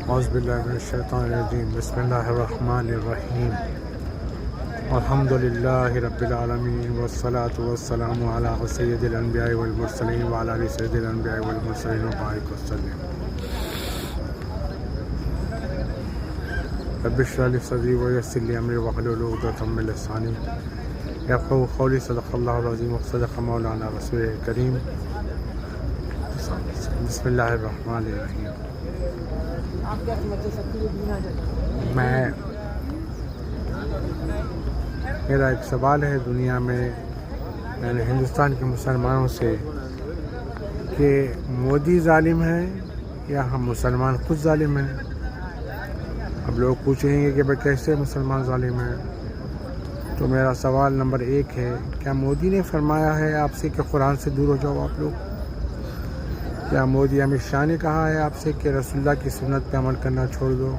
اعوذ باللہ من الشیطان الرجیم بسم اللہ الرحمن الرحیم الحمد للہ رب العالمین والصلاة والسلام علی سید الانبیاء والمرسلین وعلی آل سید الانبیاء والمرسلین وبارک وسلم رب اشرح لی صدری ویسر لی امری واحلل عقدۃ من لسانی یفقهوا قولی صدق اللہ العظیم وصدق مولانا رسول کریم بسم اللہ الرحمن الرحیم۔ میرا ایک سوال ہے دنیا میں یعنی ہندوستان کے مسلمانوں سے کہ مودی ظالم ہے یا ہم مسلمان خود ظالم ہیں؟ اب لوگ پوچھیں گے کہ بھائی کیسے مسلمان ظالم ہیں؟ تو میرا سوال نمبر 1 ہے، کیا مودی نے فرمایا ہے آپ سے کہ قرآن سے دور ہو جاؤ آپ لوگ؟ کیا مودی امت شاہ نے کہا ہے آپ سے کہ رسول اللہ کی سنت پہ عمل کرنا چھوڑ دو؟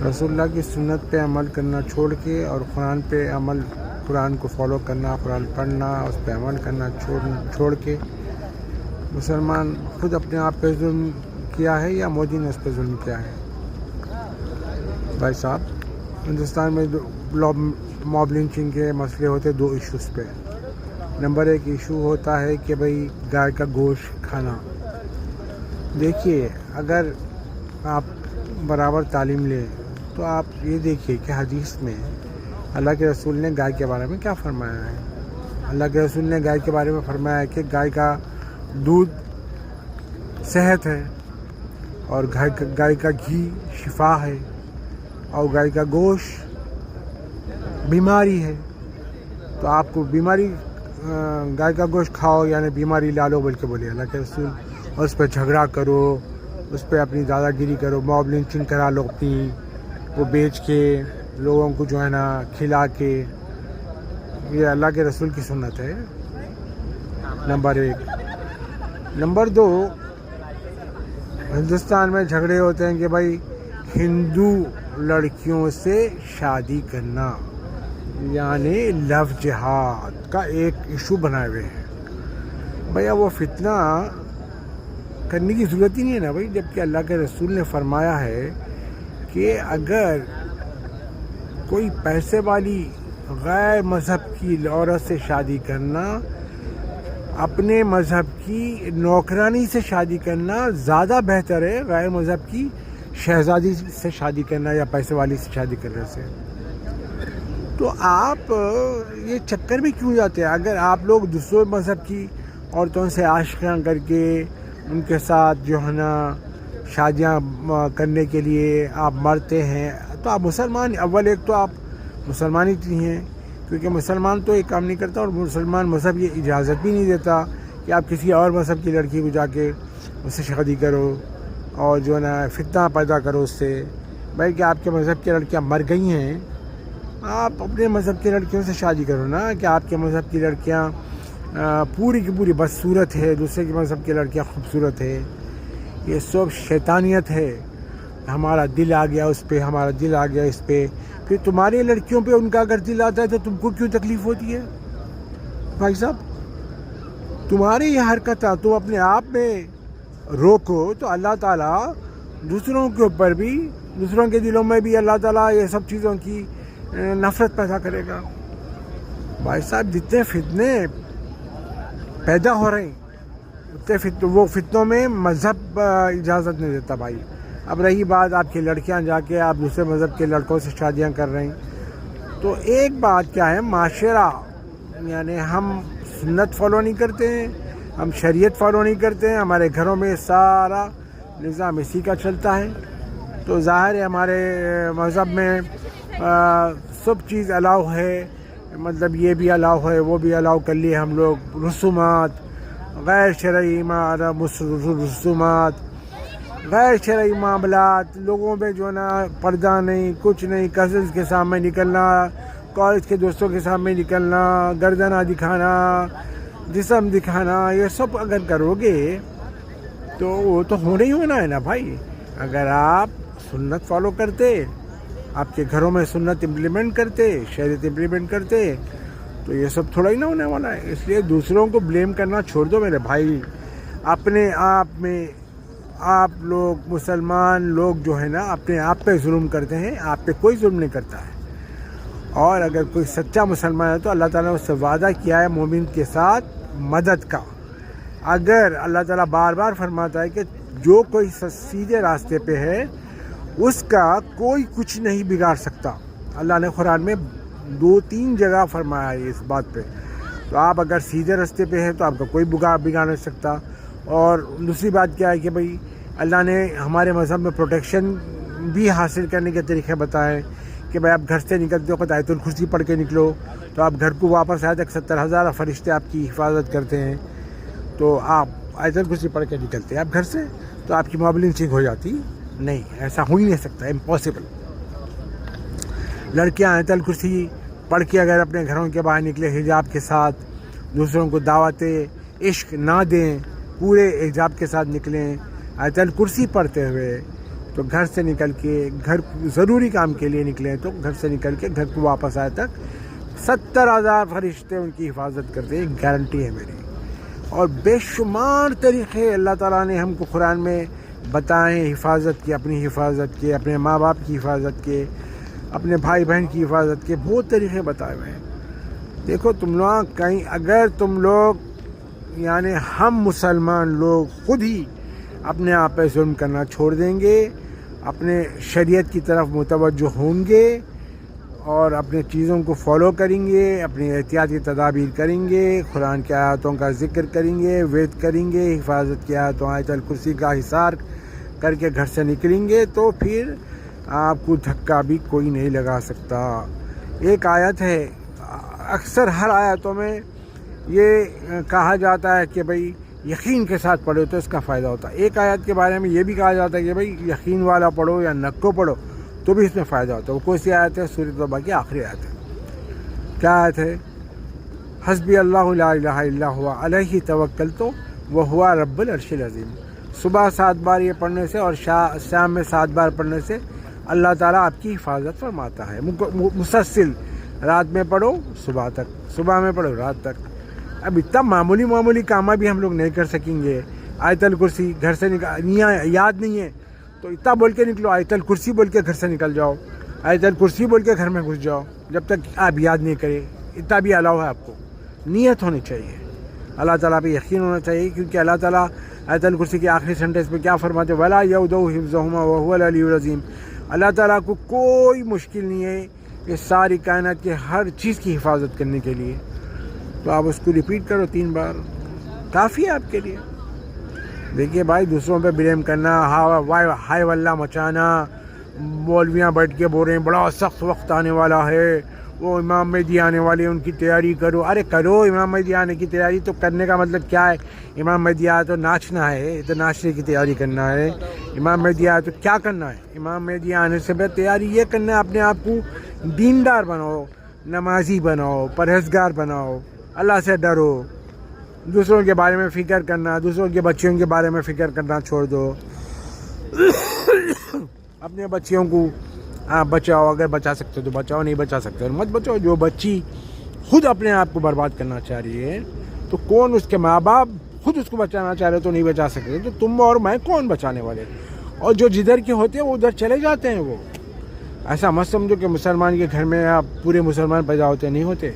رسول اللہ کی سنت پہ عمل کرنا چھوڑ کے اور قرآن کو فالو کرنا، قرآن پڑھنا، اس پہ عمل کرنا چھوڑ کے مسلمان خود اپنے آپ پہ ظلم کیا ہے یا مودی نے اس پہ ظلم کیا ہے؟ بھائی صاحب، ہندوستان میں موب لنچنگ کے مسئلے ہوتے 2 ایشوز پہ۔ نمبر 1 ایشو ہوتا ہے کہ بھئی گائے کا گوشت کھانا۔ دیکھیے، اگر آپ برابر تعلیم لیں تو آپ یہ دیکھیے کہ حدیث میں اللہ کے رسول نے گائے کے بارے میں کیا فرمایا ہے۔ اللہ کے رسول نے گائے کے بارے میں فرمایا ہے کہ گائے کا دودھ صحت ہے، اور گائے کا گھی شفا ہے، اور گائے کا گوشت بیماری ہے۔ تو آپ کو گائے کا گوشت کھاؤ یعنی بیماری لا لو بلکہ بولے اللہ کے رسول، اور اس پہ جھگڑا کرو، اس پہ اپنی دادا گیری کرو، موب لنچنگ کرا لو اپنی، وہ بیچ کے لوگوں کو جو ہے نا کھلا کے۔ یہ اللہ کے رسول کی سنت ہے، نمبر 1۔ نمبر 2، ہندوستان میں جھگڑے ہوتے ہیں کہ بھائی ہندو لڑکیوں سے شادی کرنا یعنی لو جہاد کا ایک ایشو بنائے ہوئے ہیں۔ بھیا وہ فتنہ کرنے کی ضرورت ہی نہیں ہے نا بھائی، جبکہ اللہ کے رسول نے فرمایا ہے کہ اگر کوئی پیسے والی غیر مذہب کی عورت سے شادی کرنا، اپنے مذہب کی نوکرانی سے شادی کرنا زیادہ بہتر ہے غیر مذہب کی شہزادی سے شادی کرنا یا پیسے والی سے شادی کرنے سے۔ تو آپ یہ چکر میں کیوں جاتے ہیں؟ اگر آپ لوگ دوسرے مذہب کی عورتوں سے عاشقیاں کر کے ان کے ساتھ جو ہے نا شادیاں کرنے کے لیے آپ مرتے ہیں تو آپ مسلمان، اول ایک تو آپ مسلمان ہی نہیں ہیں، کیونکہ مسلمان تو یہ کام نہیں کرتا، اور مسلمان مذہب یہ اجازت بھی نہیں دیتا کہ آپ کسی اور مذہب کی لڑکی کو جا کے اس سے شادی کرو اور جو ہے نا فتنہ پیدا کرو اس سے۔ بلکہ آپ کے مذہب کی لڑکیاں مر گئی ہیں، آپ اپنے مذہب کی لڑکیوں سے شادی کرو نا، کہ آپ کے مذہب کی لڑکیاں پوری کی پوری بدصورت ہے، دوسرے کے مذہب کی لڑکیاں خوبصورت ہے۔ یہ سب شیطانیت ہے۔ ہمارا دل آ گیا اس پہ، ہمارا دل آ گیا اس پہ، پھر تمہاری لڑکیوں پہ ان کا اگر دل آتا ہے تو تم کو کیوں تکلیف ہوتی ہے؟ بھائی صاحب، تمہاری یہ حرکت ہے، تم اپنے آپ میں روکو تو اللہ تعالیٰ دوسروں کے اوپر بھی، دوسروں کے دلوں میں بھی اللہ تعالیٰ یہ سب چیزوں کی نفرت پیدا کرے گا۔ بھائی صاحب، جتنے فتنے پیدا ہو رہے ہیں وہ فتنوں میں مذہب اجازت نہیں دیتا بھائی۔ اب رہی بات آپ کی لڑکیاں جا کے آپ دوسرے مذہب کے لڑکوں سے شادیاں کر رہے ہیں، تو ایک بات کیا ہے، معاشرہ یعنی ہم سنت فالو نہیں کرتے ہیں، ہم شریعت فالو نہیں کرتے ہیں، ہمارے گھروں میں سارا نظام اسی کا چلتا ہے۔ تو ظاہر ہے ہمارے مذہب میں سب چیز الاؤ ہے، مطلب یہ بھی الاؤ ہے، وہ بھی الاؤ کر لیے ہم لوگ، رسومات، غیر شرعی رسومات، غیر شرعی معاملات، لوگوں پہ جو ہے نا پردہ نہیں، کچھ نہیں، کزنس کے سامنے نکلنا، کالج کے دوستوں کے سامنے نکلنا، گردنہ دکھانا، جسم دکھانا، یہ سب اگر کرو گے تو وہ تو ہونا ہی ہونا ہے نا بھائی۔ اگر آپ سنت فالو کرتے، آپ کے گھروں میں سنت امپلیمنٹ کرتے، شریعت امپلیمنٹ کرتے، تو یہ سب تھوڑا ہی نہ ہونے والا ہے۔ اس لیے دوسروں کو بلیم کرنا چھوڑ دو میرے بھائی، اپنے آپ میں آپ لوگ مسلمان لوگ جو ہے نا اپنے آپ پہ ظلم کرتے ہیں، آپ پہ کوئی ظلم نہیں کرتا ہے. اور اگر کوئی سچا مسلمان ہے تو اللہ تعالیٰ نے اس سے وعدہ کیا ہے مومن کے ساتھ مدد کا. اگر اللہ تعالیٰ بار بار فرماتا ہے کہ جو کوئی سیدھے راستے پہ ہے اس کا کوئی کچھ نہیں بگاڑ سکتا. اللہ نے قرآن میں 2-3 جگہ فرمایا ہے اس بات پہ. تو آپ اگر سیدھے راستے پہ ہیں تو آپ کا کوئی بگاڑ نہیں سکتا. اور دوسری بات کیا ہے کہ بھئی اللہ نے ہمارے مذہب میں پروٹیکشن بھی حاصل کرنے کے طریقے بتائے کہ بھئی آپ گھر سے نکلتے وقت آیت الکرسی پڑھ کے نکلو تو آپ گھر کو واپس آئے تک 70,000 فرشتے آپ کی حفاظت کرتے ہیں. تو آپ آیت الکرسی پڑھ کے نکلتے ہیں آپ گھر سے تو آپ کی موبائل چیک ہو جاتی نہیں. ایسا ہو ہی نہیں سکتا، امپاسبل. لڑکیاں آیت الکرسی پڑھ کے اگر اپنے گھروں کے باہر نکلے حجاب کے ساتھ، دوسروں کو دعوت عشق نہ دیں، پورے حجاب کے ساتھ نکلیں آیت الکرسی پڑھتے ہوئے، تو گھر سے نکل کے گھر ضروری کام کے لیے نکلیں تو گھر سے نکل کے گھر کو واپس آئے تک 70,000 فرشتے ان کی حفاظت کرتے ہیں. گارنٹی ہے میری. اور بے شمار طریقے اللہ تعالیٰ نے ہم کو قرآن میں بتائیں حفاظت کے، اپنی حفاظت کے، اپنے ماں باپ کی حفاظت کے، اپنے بھائی بہن کی حفاظت کے بہت طریقے بتائے ہوئے ہیں. دیکھو تم لوگ کہیں اگر تم لوگ یعنی ہم مسلمان لوگ خود ہی اپنے آپ پہ ظلم کرنا چھوڑ دیں گے، اپنے شریعت کی طرف متوجہ ہوں گے اور اپنے چیزوں کو فالو کریں گے، اپنی احتیاطی تدابیر کریں گے، قرآن کی آیاتوں کا ذکر کریں گے، وید کریں گے، حفاظت کی آیاتوں آیت الکرسی کا حصار کر کے گھر سے نکلیں گے تو پھر آپ کو دھکا بھی کوئی نہیں لگا سکتا. ایک آیت ہے، اکثر ہر آیتوں میں یہ کہا جاتا ہے کہ بھئی یقین کے ساتھ پڑھو تو اس کا فائدہ ہوتا ہے. ایک آیت کے بارے میں یہ بھی کہا جاتا ہے کہ بھئی یقین والا پڑھو یا نکو پڑھو تو بھی اس میں فائدہ ہوتا ہے. وہ کون سی آیت ہے؟ سورۃ توبہ کی آخری آیت ہے. کیا آیت ہے؟ حسبی اللہ لا الہ الا ہوا علیہ توکلت وہو رب العرش العظیم. صبح 7 بار یہ پڑھنے سے اور شام میں 7 بار پڑھنے سے اللہ تعالیٰ آپ کی حفاظت فرماتا ہے. مسلسل رات میں پڑھو صبح تک، صبح میں پڑھو رات تک. اب اتنا معمولی کامہ بھی ہم لوگ نہیں کر سکیں گے. آیت الکرسی گھر سے یاد نہیں ہے تو اتنا بول کے نکلو، آیت الکرسی بول کے گھر سے نکل جاؤ، آیت الکرسی بول کے گھر میں گھس جاؤ جب تک آپ یاد نہیں کریں. اتنا بھی الاؤ ہے آپ کو. نیت ہونی چاہیے، اللہ تعالیٰ پہ یقین ہونا چاہیے، کیونکہ اللہ تعالیٰ آیت الکرسی کے آخری سینٹنس پہ کیا فرماتے ہیں؟ وَلَا يَؤُودُهُ حِفْظُهُمَا وَهُوَ الْعَلِيُّ الْعَظِيمُ. اللہ تعالیٰ کو کوئی مشکل نہیں ہے کہ ساری کائنات کے ہر چیز کی حفاظت کرنے کے لیے. تو آپ اس کو ریپیٹ کرو 3 بار، کافی ہے آپ کے لیے. دیکھیے بھائی، دوسروں پہ بلیم کرنا، ہائی واللہ مچانا، مولویاں بیٹھ کے بول رہے ہیں بڑا سخت وقت آنے والا ہے، وہ امام مہدی آنے والے، ان کی تیاری کرو. ارے کرو، امام مہدی آنے کی تیاری. تو کرنے کا مطلب کیا ہے؟ امام مہدی آیا تو ناچنا ہے، تو ناچنے کی تیاری کرنا ہے. امام مہدی آیا تو کیا کرنا ہے؟ امام مہدی آنے سے پہلے تیاری یہ کرنا ہے، اپنے آپ کو دیندار بناؤ، نمازی بناؤ، پرہیزگار بناؤ، اللہ سے ڈرو. دوسروں کے بارے میں فکر کرنا، دوسروں کے بچیوں کے بارے میں فکر کرنا چھوڑ دو. اپنے بچیوں کو بچاؤ، اگر بچا سکتے ہو تو بچاؤ، نہیں بچا سکتے مت بچاؤ. جو بچی خود اپنے آپ کو برباد کرنا چاہ رہی ہے تو کون اس کے ماں باپ خود اس کو بچانا چاہ رہے تو نہیں بچا سکتے، تو تم اور میں کون بچانے والے؟ اور جو جدھر کے ہوتے ہیں وہ ادھر چلے جاتے ہیں. وہ ایسا مت سمجھو کہ مسلمان کے گھر میں آپ پورے مسلمان پیدا ہوتے نہیں ہوتے.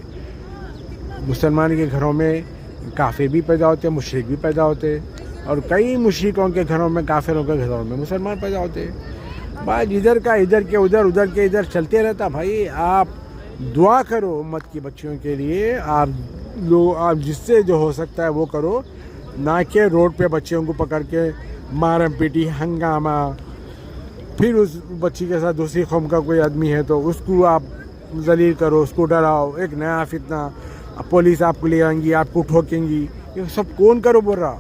مسلمان کے گھروں میں کافر بھی پیدا ہوتے، مشرک بھی پیدا ہوتے، اور کئی مشرکوں کے گھروں میں، کافروں کے گھروں میں مسلمان پیدا ہوتے. بھائی ادھر کا ادھر کے ادھر، ادھر کے ادھر چلتے رہتا. بھائی آپ دعا کرو امت کی بچیوں کے لیے. آپ جس سے جو ہو سکتا ہے وہ کرو، نہ کہ روڈ پہ بچیوں کو پکڑ کے مارم پیٹی، ہنگامہ. پھر اس بچی کے ساتھ دوسری قوم کا کوئی آدمی ہے تو اس کو آپ ذلیل کرو، اس کو ڈراؤ. ایک نیا فتنہ، پولیس آپ کو لے آئیں گی، آپ کو ٹھوکیں گی. یہ سب کون کرو بول رہا؟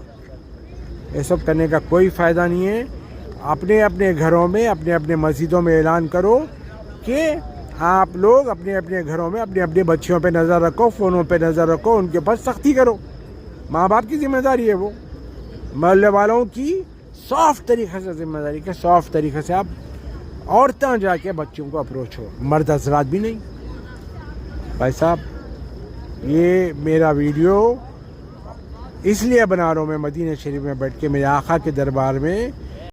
یہ سب کرنے کا کوئی فائدہ نہیں ہے. اپنے اپنے گھروں میں، اپنے اپنے مسجدوں میں اعلان کرو کہ آپ لوگ اپنے اپنے گھروں میں اپنے اپنے بچیوں پہ نظر رکھو، فونوں پہ نظر رکھو، ان کے پاس سختی کرو. ماں باپ کی ذمہ داری ہے، وہ محلے والوں کی سافٹ طریقے سے ذمہ داری کہ سافٹ طریقے سے آپ عورتیں جا کے بچوں کو اپروچ ہو، مرد حضرات بھی نہیں. بھائی صاحب، یہ میرا ویڈیو اس لیے بنا رہا ہوں میں مدینہ شریف میں بیٹھ کے میرے آقا کے دربار میں